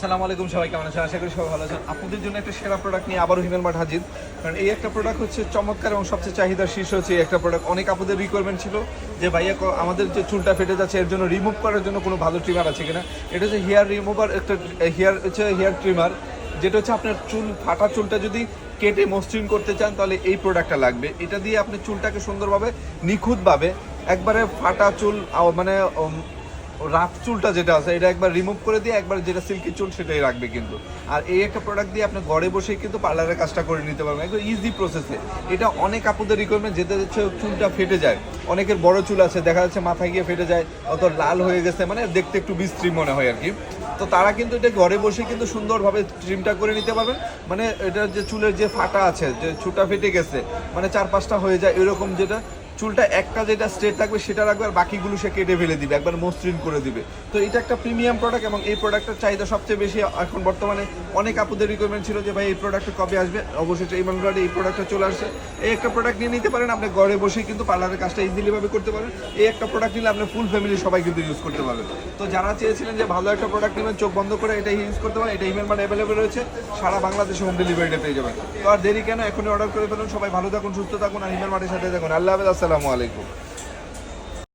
আসসালামু আলাইকুম, সবাই কেমন আছেন? আশা করি সবাই ভালো আছেন। আপনাদের জন্য একটা সেরা প্রোডাক্ট নিয়ে আবারও হিমেল মার্ট হাজির। কারণ এই একটা প্রোডাক্ট হচ্ছে চমৎকার এবং সবচেয়ে চাহিদার শীর্ষ হচ্ছে এই একটা প্রোডাক্ট। অনেক আপুদের রিকোয়ারমেন্ট ছিল যে ভাইয়া আমাদের যে চুলটা ফেটে যাচ্ছে এর জন্য রিমুভ করার জন্য কোনো ভালো ট্রিমার আছে কিনা। এটা হচ্ছে হেয়ার রিমুভার, একটা হেয়ার ট্রিমার, যেটা হচ্ছে আপনার ফাটা চুলটা যদি কেটে মসৃণ করতে চান তাহলে এই প্রোডাক্টটা লাগবে। এটা দিয়ে আপনি চুলটাকে সুন্দরভাবে নিখুঁতভাবে একবারে ফাটা চুল মানে রাফ চুলটা যেটা আছে এটা একবার রিমুভ করে দিয়ে একবার যেটা সিল্কি চুল সেটাই রাখবে কিন্তু। আর এই একটা প্রোডাক্ট দিয়ে আপনি ঘরে বসেই কিন্তু পার্লারের কাজটা করে নিতে পারবেন একদম ইজি প্রসেসে। এটা অনেক আপুদের রিকোয়ারমেন্ট, যেটা হচ্ছে চুলটা ফেটে যায়, অনেকের বড় চুল আছে, দেখা যাচ্ছে মাথায় গিয়ে ফেটে যায়, অত লাল হয়ে গেছে, মানে দেখতে একটু বিশ্রী মনে হয় আর কি। তো তারা কিন্তু এটা ঘরে বসে কিন্তু সুন্দরভাবে ট্রিমটা করে নিতে পারবেন। মানে এটার যে চুলের যে ফাটা আছে, যে চুলটা ফেটে গেছে, মানে 4-5টা হয়ে যায় এরকম, যেটা চুলটা একটা যেটা স্ট্রেট থাকবে সেটা রাখবে আর বাকিগুলো সে কেটে ফেলে দিবে, একবার মসৃণ করে দিবে। তো এটা একটা প্রিমিয়াম প্রোডাক্ট এবং এই প্রোডাক্টের চাহিদা সবচেয়ে বেশি এখন বর্তমানে। অনেক আপুদের রিকোয়ারমেন্ট ছিল যে ভাই এই প্রোডাক্টটা কবে আসবে, অবশ্যই এই মান্ডারে এই প্রোডাক্টটা চলে আসছে। এই একটা প্রোডাক্ট নিয়ে নিতে পারেন, আপনি ঘরে বসেই কিন্তু পার্লারের কাজটা ইজিলিভাবে করতে পারেন। এই একটা প্রোডাক্ট নিলে আপনার ফুল ফ্যামিলি সবাই কিন্তু ইউজ করতে পারবেন। তো যারা চেয়েছিলেন যে ভালো একটা প্রোডাক্ট নেবেন, চোখ বন্ধ করে এটা ইউজ করতে পারেন, এটা হিমেল মার্ট অ্যাভেলেবেল রয়েছে, সারা বাংলাদেশে হোম ডেলিভারিটা পেয়ে যাবেন। তো আর দেরি কেন, এখনই অর্ডার করে ফেলুন। সবাই ভালো থাকুন, সুস্থ থাকুন আর হিমেল মার্টের সাথে থাকুন। আল্লাহ হাফেজ, আসসালামু আলাইকুম।